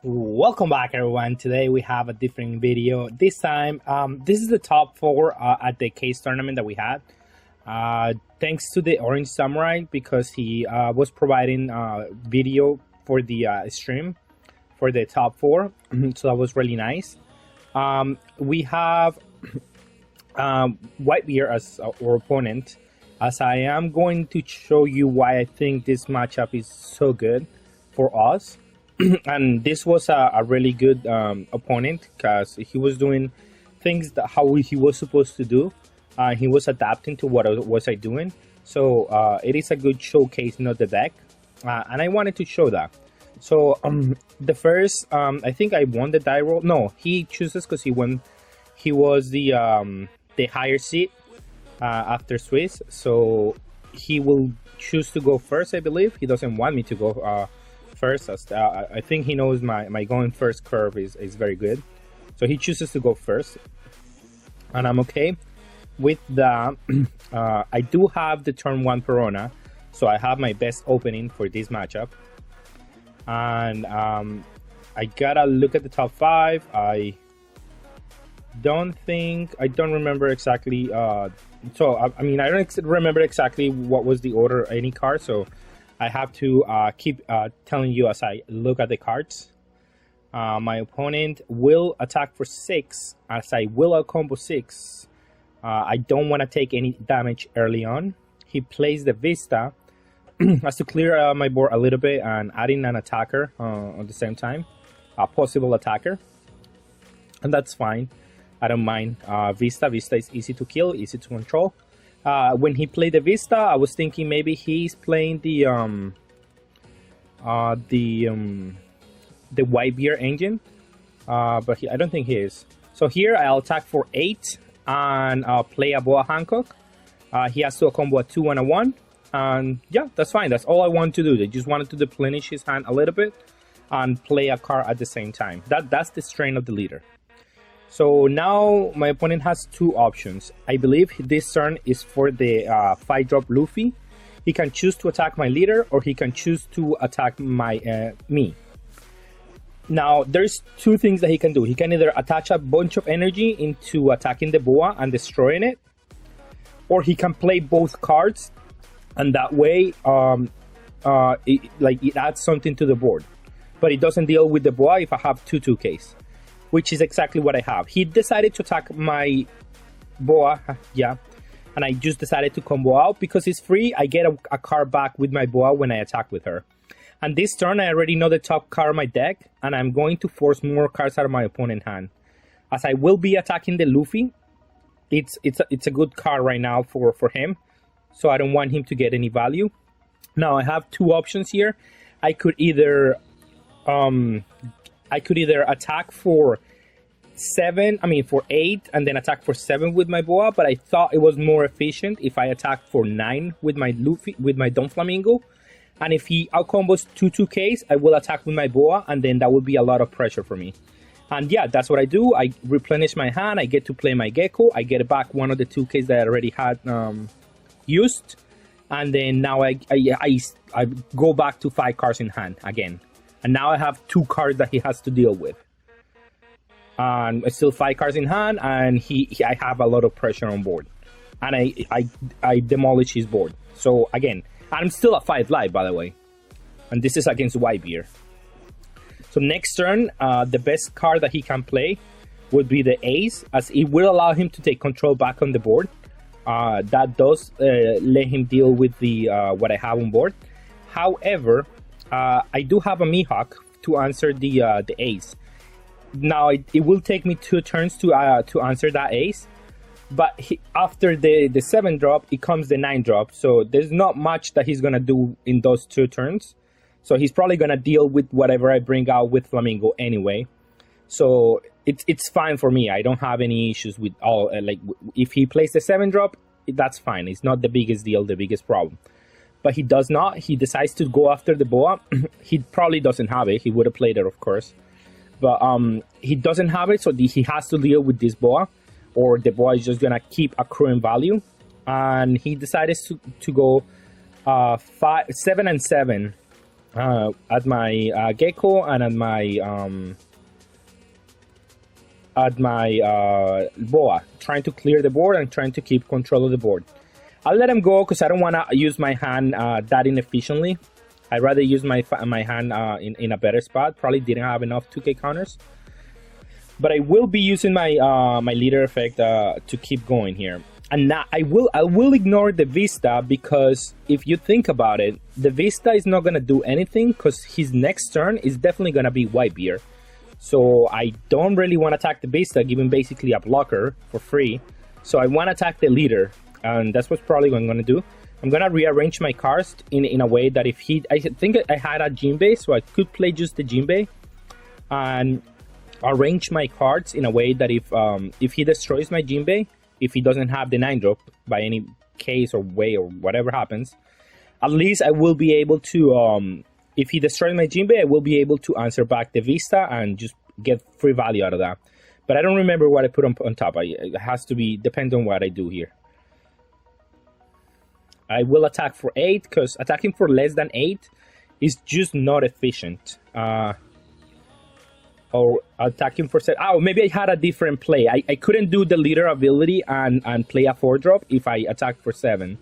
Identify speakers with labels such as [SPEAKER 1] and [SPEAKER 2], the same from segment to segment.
[SPEAKER 1] Welcome back, everyone. Today we have a different video. This time, this is the top four at the case tournament that we had. Thanks to the Orange Samurai because he was providing video for the stream for the top four, so that was really nice. We have Whitebeard as our opponent, as I am going to show you why I think this matchup is so good for us. And this was a really good opponent because he was doing things that how he was supposed to do. He was adapting to what was I doing. So it is a good showcasing of the deck. And I wanted to show that. So the first, I think I won the die roll. No, he chooses because he was the higher seed after Swiss. So he will choose to go first, I believe. He doesn't want me to go first, as I think he knows my going first curve is very good, so he chooses to go first, and I'm okay with that. I do have the turn 1 Perona, so I have my best opening for this matchup, and I gotta look at the top 5. I don't remember exactly, so I mean I don't remember exactly what was the order of any card, so I have to keep telling you as I look at the cards. My opponent will attack for 6, as I will outcombo 6. I don't want to take any damage early on. He plays the Vista as to clear my board a little bit and adding an attacker at the same time, a possible attacker, and that's fine. I don't mind. Vista is easy to kill, easy to control. When he played the Vista, I was thinking maybe he's playing the Whitebeard engine, but I don't think he is. So here I'll attack for 8 and I'll play a Boa Hancock. He has to combo a 2 and a 1, and yeah, that's fine. That's all I want to do. They just wanted to deplenish his hand a little bit and play a card at the same time. That's the strain of the leader. So now my opponent has 2 options. I believe this turn is for the 5-drop Luffy. He can choose to attack my leader, or he can choose to attack my me. Now there's 2 things that he can do. He can either attach a bunch of energy into attacking the Boa and destroying it, or he can play both cards, and that way it adds something to the board. But it doesn't deal with the Boa if I have 2 2Ks. Which is exactly what I have. He decided to attack my Boa, yeah, and I just decided to combo out because it's free. I get a card back with my Boa when I attack with her. And this turn, I already know the top card of my deck, and I'm going to force more cards out of my opponent's hand. As I will be attacking the Luffy, it's a good card right now for him, so I don't want him to get any value. Now I have 2 options here. I could either attack for 8 and then attack for 7 with my Boa, but I thought it was more efficient if I attacked for 9 with my Luffy, with my Don Flamingo. And if he outcombos 2 2Ks, I will attack with my Boa, and then that would be a lot of pressure for me. And yeah, that's what I do. I replenish my hand, I get to play my Gecko, I get back one of the 2Ks that I already had used, and then now I go back to 5 cards in hand again. And now I have 2 cards that he has to deal with. And I still 5 cards in hand, and I have a lot of pressure on board. And I demolish his board. So again, I'm still at 5 life, by the way. And this is against Whitebeard. So next turn, the best card that he can play would be the Ace, as it will allow him to take control back on the board. That does let him deal with the what I have on board. However, I do have a Mihawk to answer the Ace. Now it will take me 2 turns to answer that Ace, but after the 7-drop, it comes the 9-drop. So there's not much that he's gonna do in those 2 turns. So he's probably gonna deal with whatever I bring out with Flamingo anyway. So it's fine for me. I don't have any issues with all if he plays the 7-drop, that's fine. It's not the biggest deal, the biggest problem. But he does not. He decides to go after the Boa. He probably doesn't have it. He would have played it, of course. But he doesn't have it, so he has to deal with this Boa, or the Boa is just going to keep accruing value. And he decided to go 7 and 7 at my Gecko and at my Boa, trying to clear the board and trying to keep control of the board. I'll let him go because I don't want to use my hand that inefficiently. I'd rather use my hand in a better spot. Probably didn't have enough 2K counters. But I will be using my my leader effect to keep going here. And now I will ignore the Vista, because if you think about it, the Vista is not going to do anything because his next turn is definitely going to be Whitebeard. So I don't really want to attack the Vista, giving basically a blocker for free. So I want to attack the leader, and that's what's probably what I'm going to do. I'm going to rearrange my cards in a way that if he... I think I had a Jinbei, so I could play just the Jinbei. And arrange my cards in a way that if he destroys my Jinbei, if he doesn't have the 9-drop by any case or way or whatever happens, at least I will be able to, if he destroys my Jinbei, I will be able to answer back the Vista and just get free value out of that. But I don't remember what I put on top. It has to be, depends on what I do here. I will attack for 8, because attacking for less than 8 is just not efficient. Or attacking for 7. Oh, maybe I had a different play. I couldn't do the leader ability and play a 4-drop if I attacked for 7,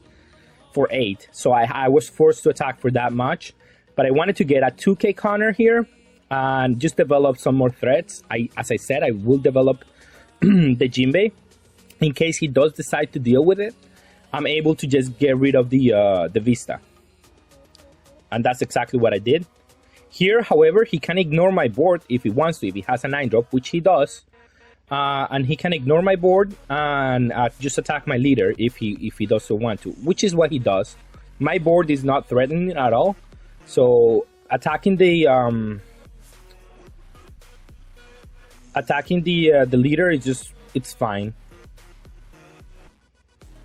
[SPEAKER 1] for 8. So I was forced to attack for that much. But I wanted to get a 2K counter here and just develop some more threats. As I said, I will develop the Jinbei in case he does decide to deal with it. I'm able to just get rid of the Vista. And that's exactly what I did. Here, however, he can ignore my board if he wants to, if he has a 9-drop, which he does. And he can ignore my board and just attack my leader if he doesn't want to, which is what he does. My board is not threatening at all. So attacking the leader is just, it's fine.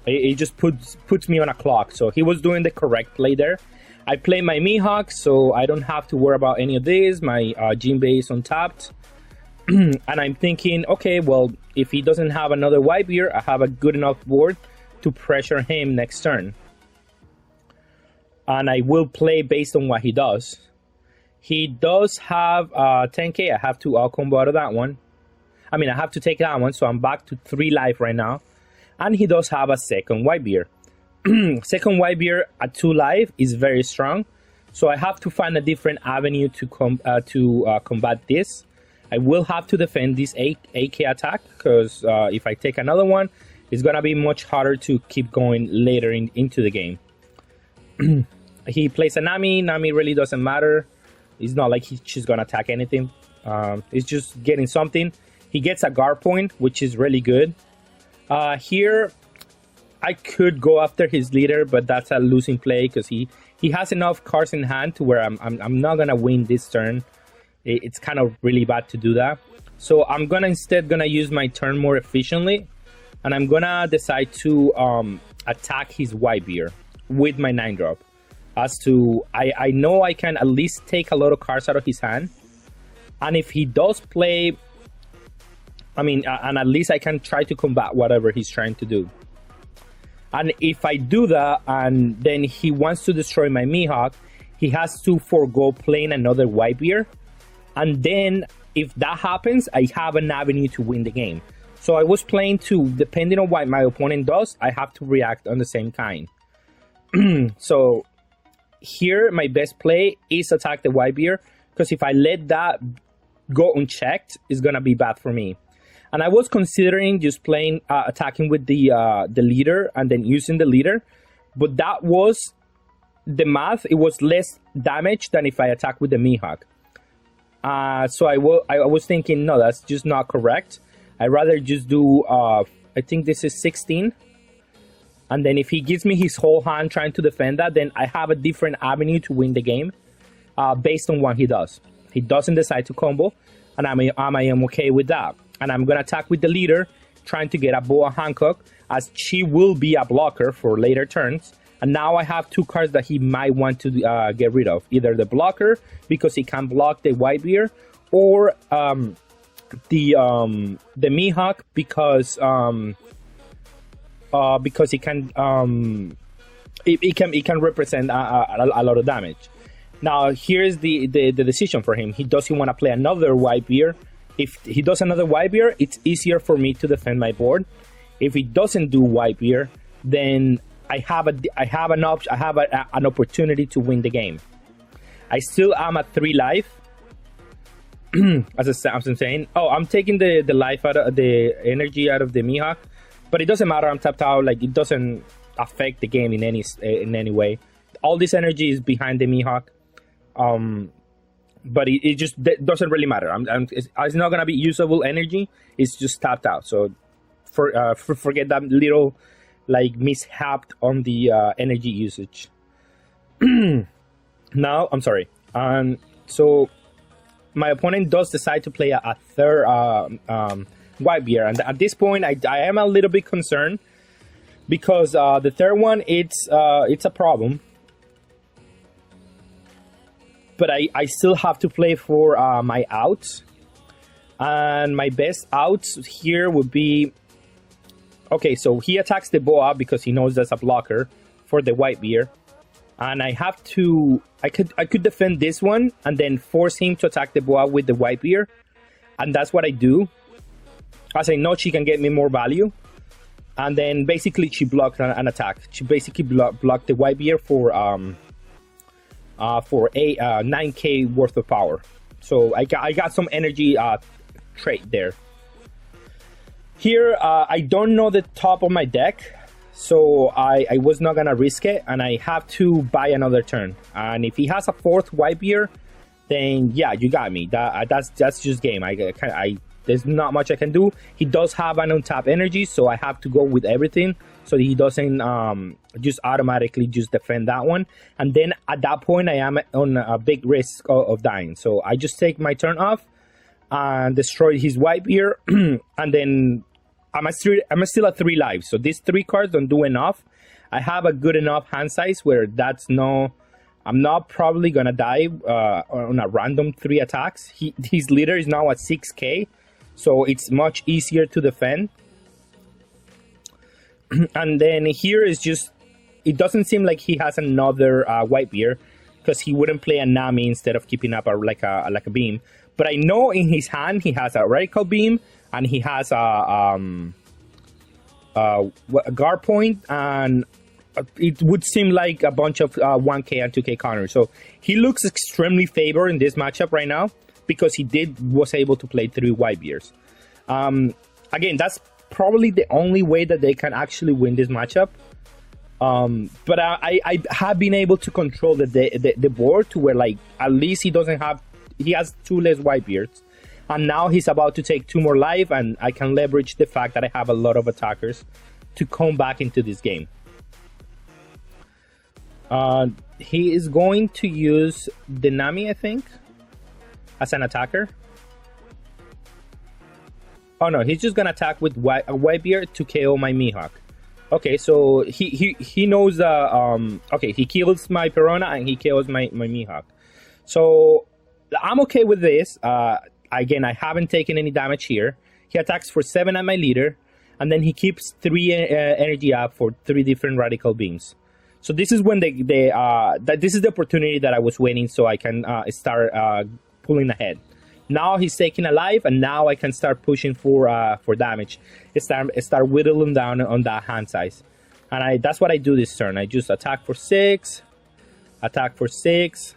[SPEAKER 1] It just puts me on a clock. So he was doing the correct play there. I play my Mihawk, so I don't have to worry about any of this. My Jinbei is untapped. And I'm thinking, okay, well, if he doesn't have another Whitebeard, I have a good enough board to pressure him next turn. And I will play based on what he does. He does have 10k. I have to combo out of that one. I mean, I have to take that one, so I'm back to 3 life right now. And he does have a second Whitebeard. Second Whitebeard at 2 life is very strong, so I have to find a different avenue to combat this. I will have to defend this 8k attack, because if I take another one, it's gonna be much harder to keep going later into the game. He plays a Nami. Nami really doesn't matter. It's not like she's gonna attack anything. It's just getting something. He gets a guard point, which is really good. Here, I could go after his leader, but that's a losing play because he has enough cards in hand to where I'm not gonna win this turn. It's kind of really bad to do that. So I'm gonna instead use my turn more efficiently, and I'm gonna decide to attack his Whitebeard with my 9-drop. As to I know I can at least take a lot of cards out of his hand, and if he does play, I mean, and at least I can try to combat whatever he's trying to do. And if I do that, and then he wants to destroy my Mihawk, he has to forego playing another Whitebeard. And then, if that happens, I have an avenue to win the game. So I was playing to, depending on what my opponent does, I have to react on the same kind. So here, my best play is attack the Whitebeard, because if I let that go unchecked, it's gonna be bad for me. And I was considering just playing, attacking with the leader and then using the leader. But that was the math. It was less damage than if I attack with the Mihawk. So I was thinking, no, that's just not correct. I'd rather just do, I think this is 16. And then if he gives me his whole hand trying to defend that, then I have a different avenue to win the game based on what he does. He doesn't decide to combo, and I am okay with that. And I'm going to attack with the leader, trying to get a Boa Hancock, as she will be a blocker for later turns. And now I have 2 cards that he might want to get rid of. Either the blocker, because he can block the Whitebeard, or the Mihawk, because it can represent a lot of damage. Now here's the decision for him. Does he want to play another White Bear? If he does another White Bear, it's easier for me to defend my board. If he doesn't do White Bear, then I have an option. I have an opportunity to win the game. I still am at 3 life. As I'm saying, I'm taking the life out of the energy out of the Mihawk, but it doesn't matter. I'm tapped out. Like, it doesn't affect the game in any way. All this energy is behind the Mihawk, but it just doesn't really matter. It's not gonna be usable energy. It's just tapped out. So forget that little like mishap on the energy usage. Now I'm sorry. So my opponent does decide to play a third White Bear, and at this point I am a little bit concerned because the third one it's a problem, but I still have to play for my outs, and my best outs here would be, okay, so he attacks the Boa because he knows that's a blocker for the White Bear. And I have to, I could defend this one and then force him to attack the Boa with the White Bear. And that's what I do, as I know she can get me more value. And then basically she blocked an attack. She basically blocked the White Bear for a 9k worth of power. So I got some energy trait there. Here, I don't know the top of my deck. So I was not gonna risk it, and I have to buy another turn. And if he has a 4th White Bear, then yeah, you got me. That's just game. There's not much I can do. He does have an untapped energy, so I have to go with everything, so he doesn't just automatically just defend that one. And then at that point, I am on a big risk of dying. So I just take my turn off and destroy his White Bear, and then I'm still at 3 lives, so these 3 cards don't do enough. I have a good enough hand size where I'm not probably gonna die on a random 3 attacks. His leader is now at 6k, so it's much easier to defend. And then here is just, it doesn't seem like he has another White Bear, because he wouldn't play a Nami instead of keeping up like a beam. But I know in his hand he has a Radical Beam, and he has a guard point, and it would seem like a bunch of 1k and 2k counters. So he looks extremely favored in this matchup right now because he was able to play 3 White Bears. Again, that's probably the only way that they can actually win this matchup. But I have been able to control the board to where, like, at least he has 2 less White Bears. And now he's about to take 2 more life, and I can leverage the fact that I have a lot of attackers to come back into this game. He is going to use the Nami, I think, as an attacker. Oh no, he's just gonna attack with a White Bear to KO my Mihawk. Okay, so he knows okay, he kills my Piranha and he kills my Mihawk. So I'm okay with this. Again, I haven't taken any damage here. He attacks for 7 at my leader, and then he keeps 3 energy up for 3 different Radical Beams. So this is when this is the opportunity that I was waiting, so I can start pulling ahead. Now he's taking a life, and now I can start pushing for damage. Start whittling down on that hand size, and that's what I do this turn. I just attack for 6, attack for 6.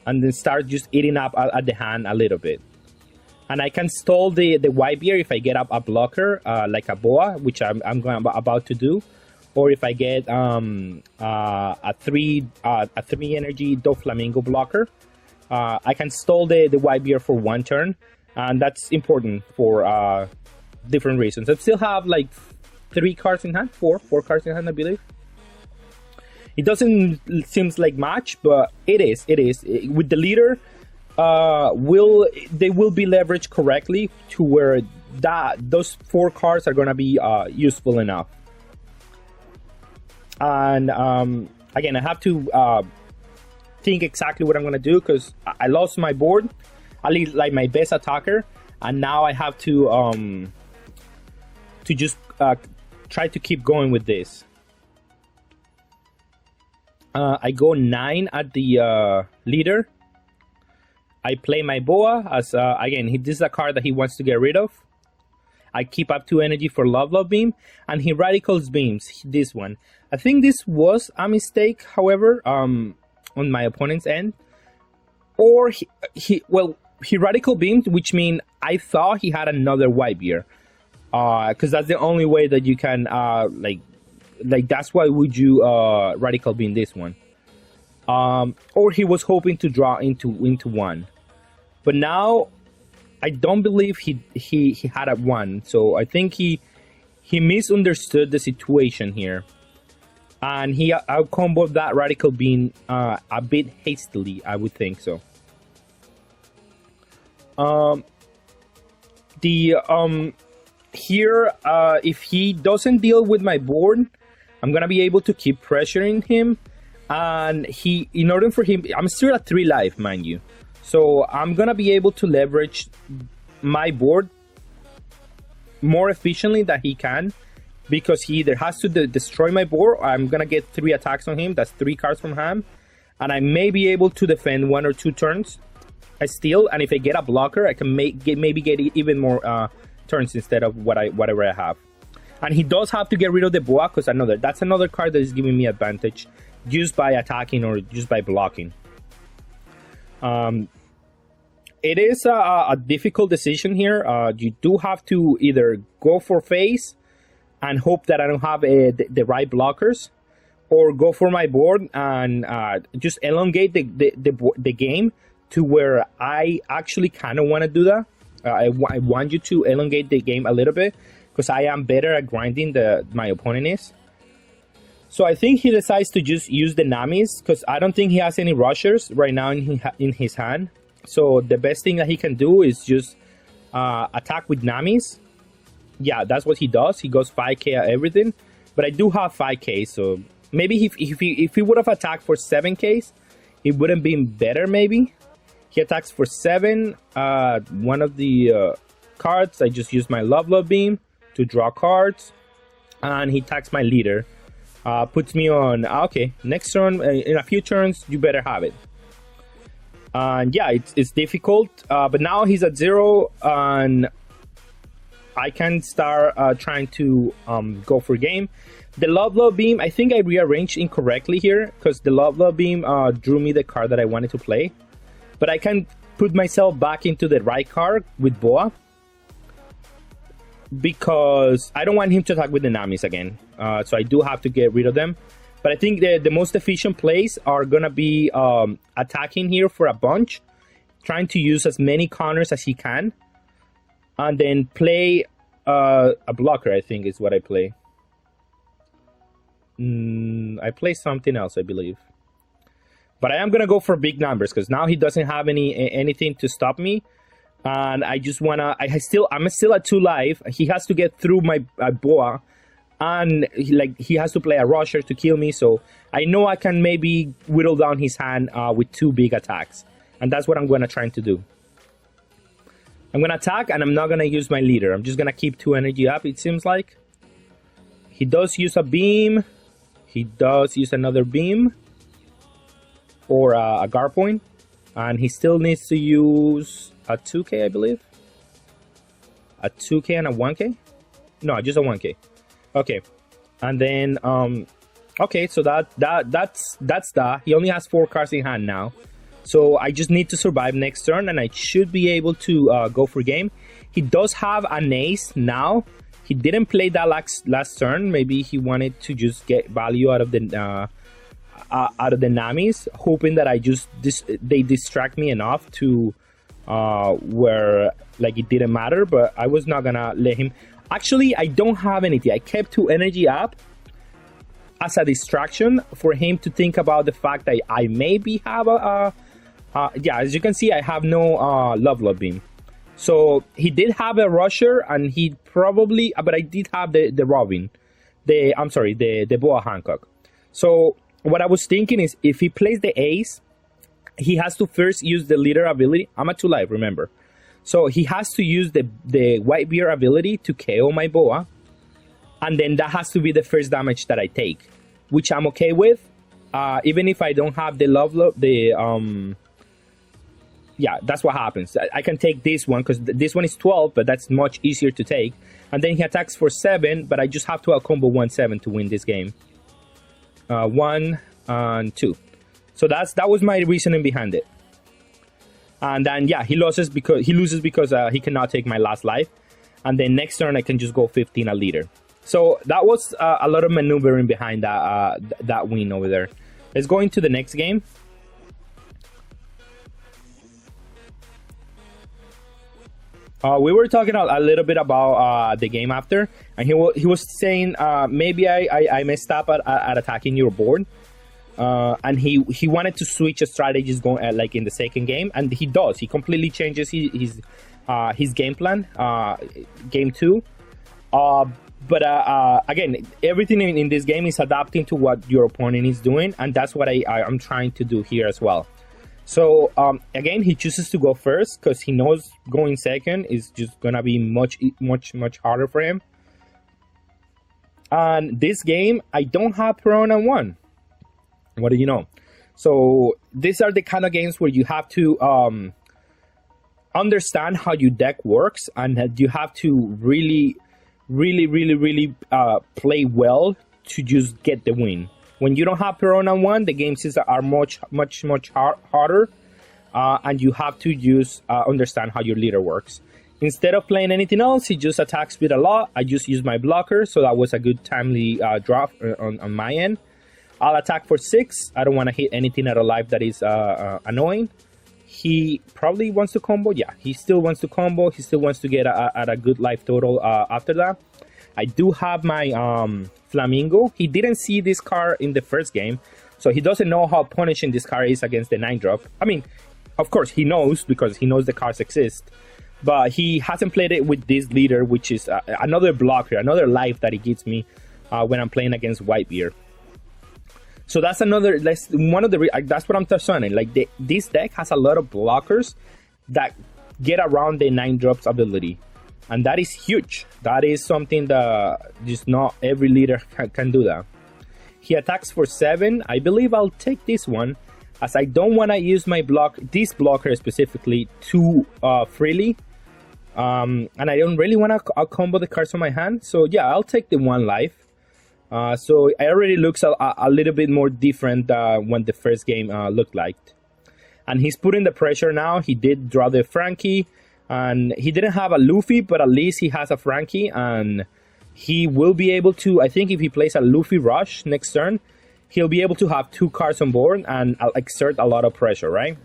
[SPEAKER 1] And then start just eating up at the hand a little bit. And I can stall the White Bear if I get up a blocker, like a Boa, which I'm about to do. Or if I get a 3 energy Doflamingo blocker, I can stall the White Bear for 1 turn. And that's important for different reasons. I still have like 3 cards in hand, 4 cards in hand, I believe. It doesn't seems like much, but it is. With the leader, they will be leveraged correctly to where those 4 cards are gonna be useful enough. And again, I have to think exactly what I'm gonna do because I lost my board, at least like my best attacker, and now I have to just try to keep going with this. I go 9 at the leader. I play my Boa as, again, this is a card that he wants to get rid of. I keep up 2 energy for Love Beam, and he Radicals Beams this one. I think this was a mistake, however, on my opponent's end. Or he Radical Beamed, which means I thought he had another White Bear. Because that's the only way that you can, like that's why would you Radical Beam this one. Or he was hoping to draw into one. But now, I don't believe he had a 1. So I think he misunderstood the situation here. And he out-comboed that Radical Beam a bit hastily, I would think so. Here, if he doesn't deal with my board, I'm gonna be able to keep pressuring him. And in order for him, I'm still at 3 life, mind you. So I'm gonna be able to leverage my board more efficiently than he can, because he either has to destroy my board, or I'm gonna get 3 attacks on him. That's 3 cards from him, and I may be able to defend 1 or 2 turns. I steal, and if I get a blocker, I can maybe get even more turns instead of whatever I have. And he does have to get rid of the Boa, because that's another card that is giving me advantage just by attacking or just by blocking. It is a difficult decision here. You do have to either go for face and hope that I don't have the right blockers, or go for my board and just elongate the game to where I actually kind of want to do that. I want you to elongate the game a little bit, because I am better at grinding than my opponent is. So I think he decides to just use the Namis, because I don't think he has any rushers right now in his hand. So the best thing that he can do is just attack with Namis. Yeah, that's what he does. He goes 5k at everything. But I do have 5k, so maybe if he would have attacked for 7k, it wouldn't be better maybe. He attacks for 7. One of the cards, I just use my Love Beam to draw cards. And he attacks my leader. Puts me on, okay, next turn, in a few turns, you better have it. And yeah, it's difficult, but now he's at 0, and I can start trying to go for game. The Love Beam, I think I rearranged incorrectly here, because the Love Beam drew me the card that I wanted to play. But I can put myself back into the right card with Boa, because I don't want him to attack with the Namis again. So I do have to get rid of them. But I think the most efficient plays are going to be attacking here for a bunch, trying to use as many counters as he can, and then play a blocker, I think is what I play. I play something else, I believe. But I am going to go for big numbers, because now he doesn't have anything to stop me. And I just want to... I'm still at 2 life. He has to get through my Boa. And he has to play a rusher to kill me, so I know I can maybe whittle down his hand with 2 big attacks. And that's what I'm going to try to do. I'm going to attack, and I'm not going to use my leader. I'm just going to keep 2 energy up, it seems like. He does use a beam. He does use another beam. Or a guard point. And he still needs to use a 2k, I believe. A 2k and a 1k? No, just a 1k. Okay, and then okay, so that's that. He only has 4 cards in hand now, so I just need to survive next turn, and I should be able to go for game. He does have an ace now. He didn't play that last turn. Maybe he wanted to just get value out of the Namis, hoping that they distract me enough to where it didn't matter. But I was not gonna let him. Actually, I don't have anything. I kept 2 energy up as a distraction for him to think about the fact that I maybe have yeah, as you can see, I have no Love Beam. So he did have a rusher, and he probably, but I did have the Robin. I'm sorry, the Boa Hancock. So what I was thinking is, if he plays the ace, he has to first use the leader ability. I'm at 2 life, remember. So he has to use the White Bear ability to KO my Boa. And then that has to be the first damage that I take, which I'm okay with. even if I don't have the yeah, that's what happens. I can take this one because this one is 12, but that's much easier to take. And then he attacks for 7, but I just have to out-combo 1-7 to win this game. 1 and 2. So that was my reasoning behind it. And then yeah, he loses because he cannot take my last life. And then next turn I can just go 15 a leader. So that was a lot of maneuvering behind that win over there. Let's go into the next game. We were talking a little bit about the game after, and he was saying maybe I messed up at attacking your board, and he wanted to switch strategies going like in the second game, and he does. He completely changes his game plan, game 2. But again, everything in this game is adapting to what your opponent is doing, and that's what I'm trying to do here as well. So again, he chooses to go first because he knows going second is just gonna be much harder for him. And this game, I don't have Piranha 1. What do you know? So these are the kind of games where you have to understand how your deck works, and you have to really play well to just get the win. When you don't have Piranha 1, the games are much harder, and you have to just understand how your leader works. Instead of playing anything else, he just attacks with a lot. I just use my blocker, so that was a good timely drop on my end. I'll attack for 6. I don't want to hit anything out of life that is annoying. He probably wants to combo. Yeah, he still wants to combo. He still wants to get at a good life total after that. I do have my Flamingo. He didn't see this card in the first game, so he doesn't know how punishing this card is against the 9-drop. I mean, of course he knows because he knows the cards exist, but he hasn't played it with this leader, which is another blocker, another life that he gives me when I'm playing against Whitebeard. So that's one of the that's what I'm saying. Like this deck has a lot of blockers that get around the 9-drops ability. And that is huge. That is something that just not every leader can do that. He attacks for 7. I believe I'll take this one, as I don't want to use this blocker specifically too freely. And I don't really want to combo the cards on my hand. So yeah, I'll take the 1 life. So it already looks a little bit more different when the first game looked like. And he's putting the pressure now. He did draw the Frankie. And he didn't have a Luffy, but at least he has a Frankie, and he will be able to, I think if he plays a Luffy Rush next turn, he'll be able to have 2 cards on board and exert a lot of pressure, right?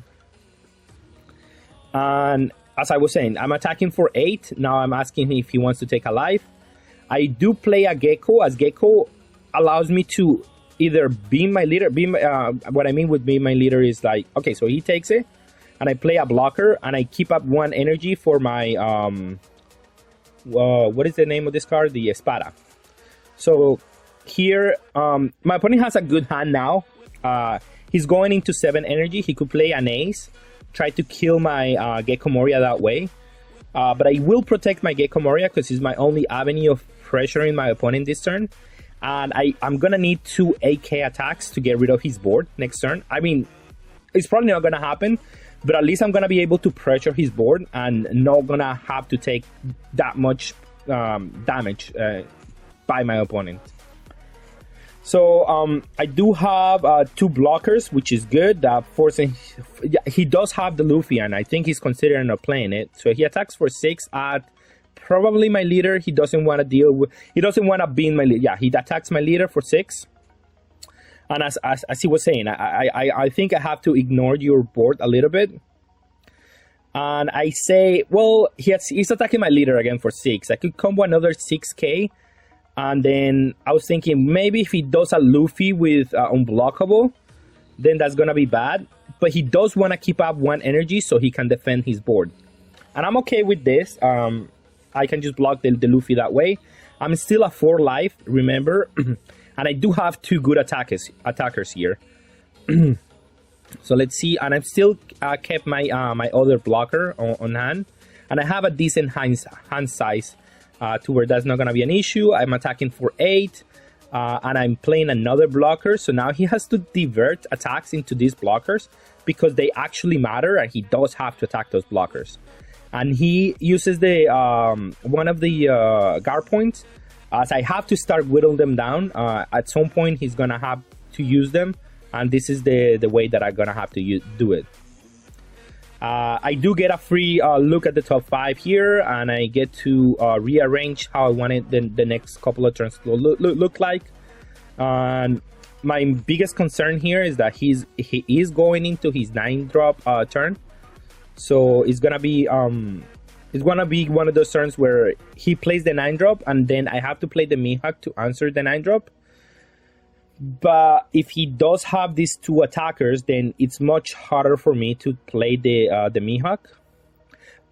[SPEAKER 1] And as I was saying, I'm attacking for 8. Now I'm asking him if he wants to take a life. I do play a Gecko, as Gecko allows me to either beam my leader. What I mean with beam my leader is like, okay, so he takes it. And I play a blocker, and I keep up 1 energy for my, what is the name of this card? The Espada. So here, my opponent has a good hand now. He's going into 7 energy. He could play an Ace, try to kill my Gecko Moria that way. But I will protect my Gecko Moria because it's my only avenue of pressuring my opponent this turn. And I'm going to need 2 AK attacks to get rid of his board next turn. I mean, it's probably not going to happen. But at least I'm going to be able to pressure his board and not going to have to take that much damage by my opponent. So I do have 2 blockers, which is good. Forcing he does have the Luffy, and I think he's considering not playing it. So he attacks for 6 at probably my leader. He doesn't want to deal with... He doesn't want to be in my leader. Yeah, he attacks my leader for 6. And as he was saying, I think I have to ignore your board a little bit. And I say, well, he's attacking my leader again for 6. I could combo another 6k. And then I was thinking, maybe if he does a Luffy with unblockable, then that's going to be bad. But he does want to keep up 1 energy so he can defend his board. And I'm okay with this. I can just block the Luffy that way. I'm still a 4 life, remember. And I do have 2 good attackers here. So let's see. And I've still kept my my other blocker on hand. And I have a decent hand size to where that's not going to be an issue. I'm attacking for 8. and I'm playing another blocker, so now he has to divert attacks into these blockers because they actually matter, and he does have to attack those blockers. And he uses the one of the guard points, as I have to start whittling them down. At some point, he's gonna have to use them, and this is the way that I'm gonna have to do it. I do get a free look at the top 5 here, and I get to rearrange how I wanted the next couple of turns to look like. And my biggest concern here is that he is going into his 9-drop turn, so it's gonna be one of those turns where he plays the 9-drop, and then I have to play the Mihawk to answer the 9-drop. But if he does have these 2 attackers, then it's much harder for me to play the Mihawk.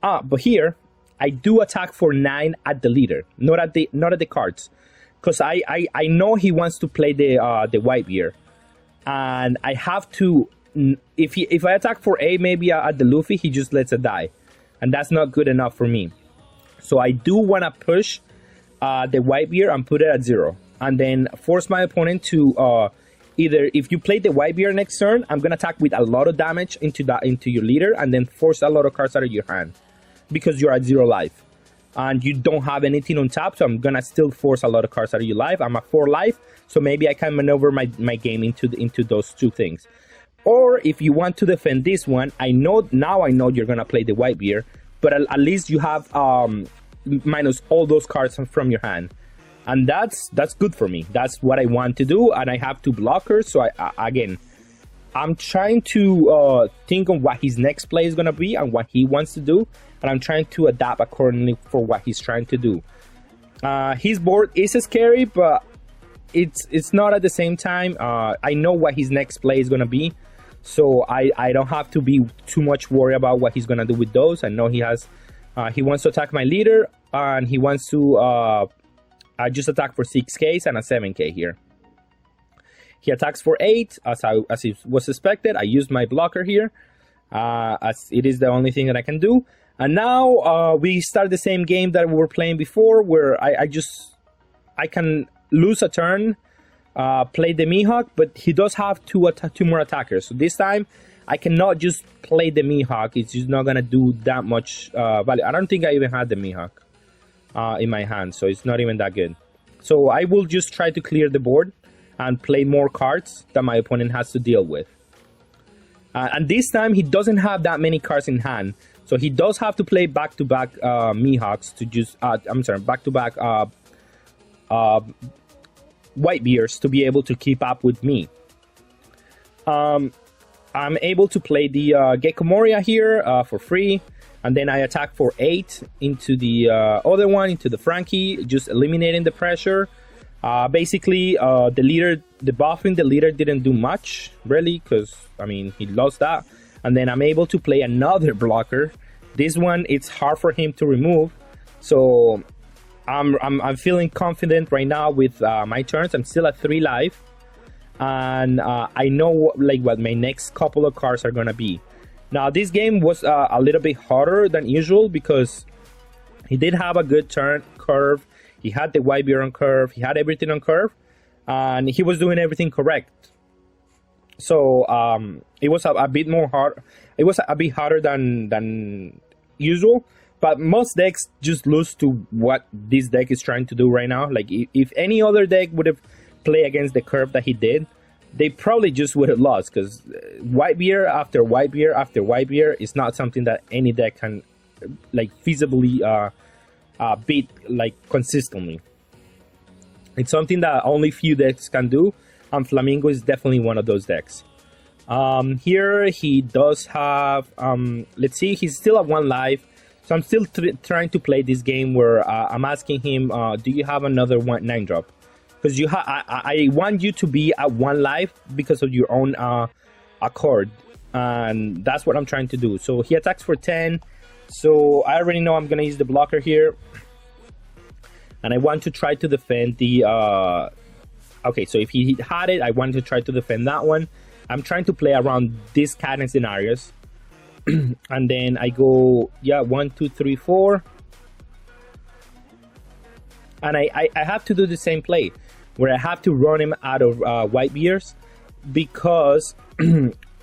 [SPEAKER 1] But here I do attack for 9 at the leader, not at the cards, because I know he wants to play the Whitebeard, and I have to. If I attack for 8, maybe at the Luffy, he just lets it die, and that's not good enough for me. So I do want to push the Whitebeard and put it at 0. And then force my opponent to either, if you play the Whitebeard next turn, I'm gonna attack with a lot of damage into your leader, and then force a lot of cards out of your hand because you're at 0 life and you don't have anything on top. So I'm gonna still force a lot of cards out of your life. I'm at 4 life, so maybe I can maneuver my game into those 2 things. Or if you want to defend this one, I know you're gonna play the Whitebeard, but at least you have minus all those cards from your hand. And that's good for me. That's what I want to do, and I have 2 blockers. So I'm trying to think of what his next play is gonna be and what he wants to do, and I'm trying to adapt accordingly for what he's trying to do. His board is scary, but it's not at the same time. I know what his next play is gonna be, so I don't have to be too much worried about what he's gonna do with those. I know he wants to attack my leader, and he wants to. I just attack for 6k and a 7k here. He attacks for 8, as it was expected. I used my blocker here, as it is the only thing that I can do. And now we start the same game that we were playing before, where I can lose a turn, play the Mihawk, but he does have 2 more attackers. So this time, I cannot just play the Mihawk. It's just not gonna do that much value. I don't think I even had the Mihawk in my hand, so it's not even that good. So I will just try to clear the board and play more cards that my opponent has to deal with. And this time he doesn't have that many cards in hand, so he does have to play back-to-back Mihawks to just back-to-back Whitebeards to be able to keep up with me. I'm able to play the Gecko Moria here for free. And then I attack for 8 into the other one, into the Frankie, just eliminating the pressure. Basically, the buffing the leader didn't do much, really, because, I mean, he lost that. And then I'm able to play another blocker. This one, it's hard for him to remove. So I'm feeling confident right now with my turns. I'm still at 3 life. And I know what my next couple of cards are going to be. Now, this game was a little bit harder than usual because he did have a good turn curve. He had the Whitebeard on curve. He had everything on curve. And he was doing everything correct. So, it was a bit more hard. It was a bit harder than usual. But most decks just lose to what this deck is trying to do right now. Like, if any other deck would have played against the curve that he did, they probably just would have lost, because Whitebeard after Whitebeard after Whitebeard is not something that any deck can feasibly beat consistently. It's something that only few decks can do, and Flamingo is definitely one of those decks. Here he does have, let's see, he's still at 1 life, so I'm still trying to play this game where I'm asking him, do you have another 9-drop? Because I want you to be at 1 life because of your own accord, and that's what I'm trying to do. So he attacks for 10, so I already know I'm gonna use the blocker here, and I want to try to defend the okay, so if he had it, I want to try to defend that one. I'm trying to play around these kind of scenarios. And then I go 1 2 3 4, and I have to do the same play. where I have to run him out of white beers because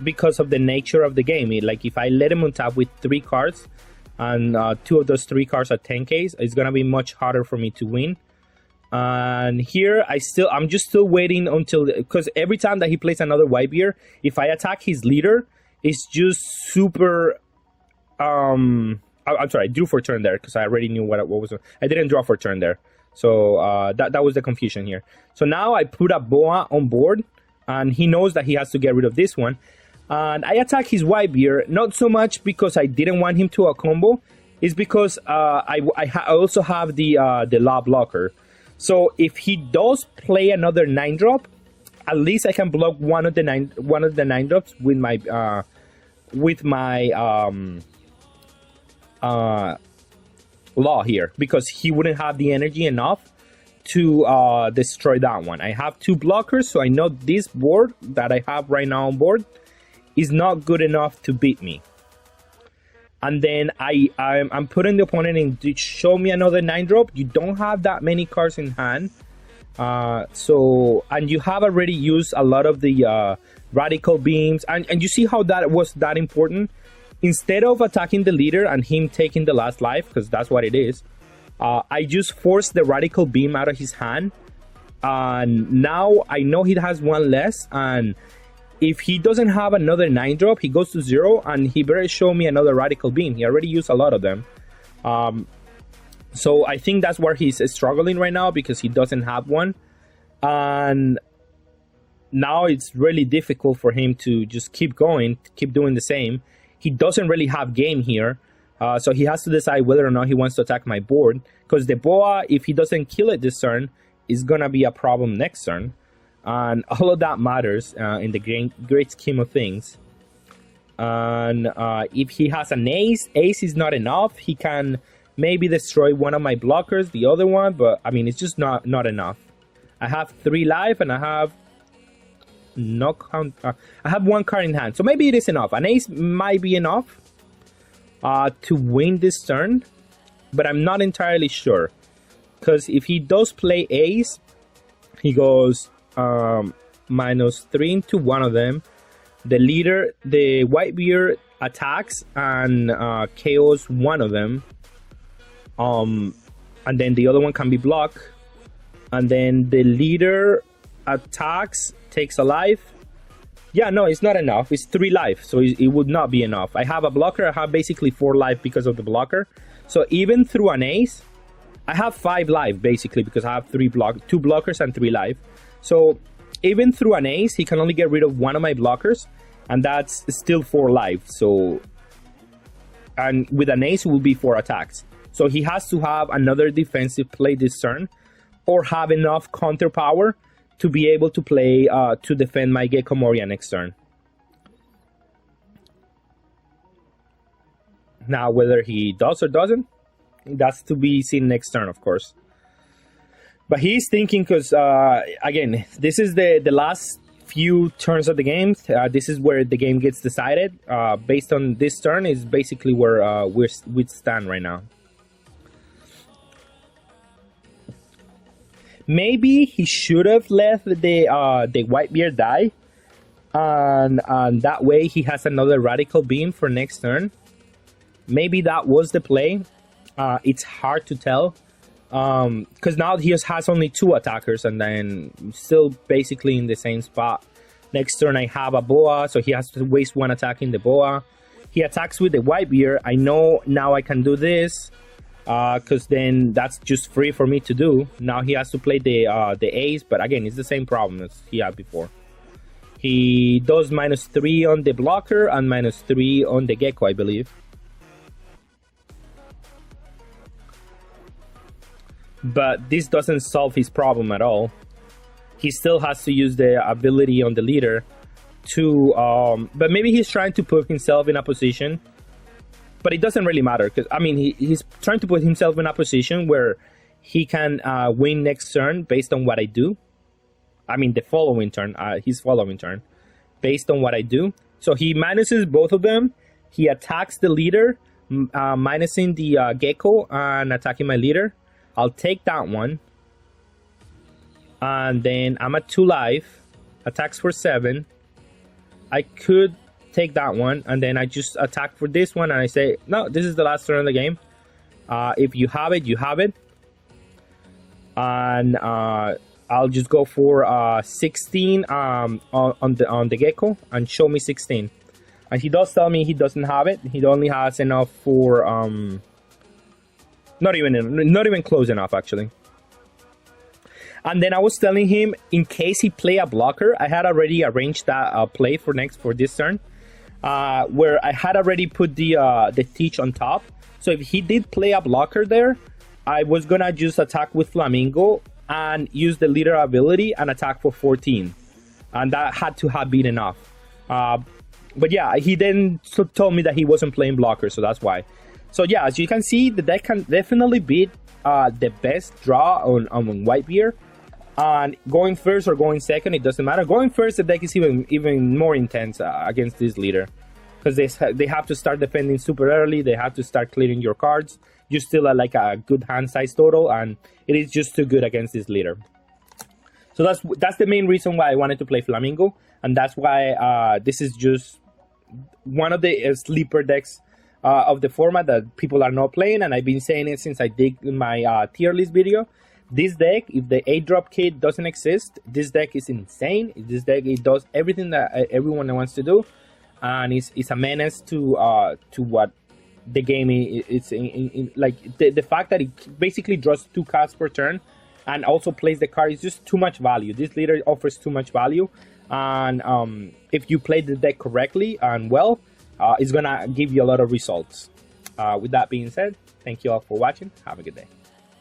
[SPEAKER 1] because of the nature of the game. Like if I let him on top with 3 cards and 2 of those 3 cards are 10Ks, it's gonna be much harder for me to win. And here I'm just still waiting until, because every time that he plays another white beer, if I attack his leader, it's just super. I'm sorry, I drew for turn there because I already knew what was. I didn't draw for turn there, so that was the confusion here. So now I put a boa on board, and he knows that he has to get rid of this one. And I attack his white beer, not so much because I didn't want him to a combo, it's because I also have the law blocker. So if he does play another 9-drop, at least I can block one of the 9 drops with my law here, because he wouldn't have the energy enough to destroy that one. I have 2 blockers, so I know this board that I have right now on board is not good enough to beat me. And then I'm putting the opponent in to show me another 9-drop. You don't have that many cards in hand. And you have already used a lot of the radical beams. And you see how that was that important? Instead of attacking the leader and him taking the last life, because that's what it is, I just forced the radical beam out of his hand. And now I know he has 1 less. And if he doesn't have another 9-drop, he goes to 0, and he better show me another radical beam. He already used a lot of them. So I think that's where he's struggling right now, because he doesn't have one. And now it's really difficult for him to just keep going, keep doing the same. He doesn't really have game here. So he has to decide whether or not he wants to attack my board. Because the boa, if he doesn't kill it this turn, is going to be a problem next turn. And all of that matters in the great scheme of things. And if he has an ace is not enough. He can maybe destroy one of my blockers, the other one, but I mean, it's just not enough. I have 3 life, and I have I have 1 card in hand, so maybe it is enough. An ace might be enough to win this turn, but I'm not entirely sure, because if he does play ace, he goes -3 into one of them. The leader, the white beer, attacks and KOs one of them. And then the other one can be blocked. And then the leader attacks, takes a life. Yeah, no, it's not enough. It's 3 life, so it would not be enough. I have a blocker. I have basically 4 life because of the blocker. So even through an ace, I have 5 life basically, because I have 2 blockers and 3 life. So even through an ace, he can only get rid of one of my blockers, and that's still 4 life. So, and with an ace, it will be 4 attacks. So he has to have another defensive play this turn, or have enough counter power to be able to play to defend my Gecko Moria next turn. Now, whether he does or doesn't, that's to be seen next turn, of course. But he's thinking, because again, this is the last few turns of the game. This is where the game gets decided. Based on this turn is basically where we stand right now. Maybe he should have let the Whitebeard die, and that way he has another radical beam for next turn. Maybe that was the play. It's hard to tell. Because now he has only 2 attackers, and then still basically in the same spot. Next turn I have a boa, so he has to waste 1 attack in the boa. He attacks with the Whitebeard. I know now I can do this, because then that's just free for me to do. Now he has to play the ace, but again, it's the same problem as he had before. He does -3 on the blocker and -3 on the Gecko, I believe. But this doesn't solve his problem at all. He still has to use the ability on the leader to... but maybe he's trying to put himself in a position. But it doesn't really matter. Because I mean, he's trying to put himself in a position where he can win next turn based on what I do. I mean, the following turn. His following turn. Based on what I do. So he minuses both of them. He attacks the leader. Minusing the Gecko and attacking my leader. I'll take that one. and then I'm at 2 life, attacks for 7. I could take that one, and then I just attack for this one, and I say, no, this is the last turn of the game. If you have it, you have it. And I'll just go for 16 on the Gecko, and show me 16. And he does tell me he doesn't have it. He only has enough for not even close enough, actually. And then I was telling him, in case he play a blocker, I had already arranged that play for this turn, where I had already put the Teach on top. So if he did play a blocker there, I was gonna just attack with Flamingo and use the leader ability and attack for 14, and that had to have been enough. But yeah, he then told me that he wasn't playing blocker, so that's why. So yeah, as you can see, the deck can definitely beat the best draw on Whitebeard. And going first or going second, it doesn't matter. Going first, the deck is even more intense against this leader, because they have to start defending super early. They have to start clearing your cards. You're still at like a good hand size total, and it is just too good against this leader. So that's the main reason why I wanted to play Flamingo, and that's why this is just one of the sleeper decks of the format that people are not playing, and I've been saying it since I did my tier list video. This deck, if the 8-drop kit doesn't exist, this deck is insane. This deck, it does everything that everyone wants to do, and it's a menace to what the game is. Like the fact that it basically draws 2 cards per turn, and also plays the card is just too much value. This leader offers too much value, and if you play the deck correctly and well, it's gonna give you a lot of results. With that being said, thank you all for watching. Have a good day.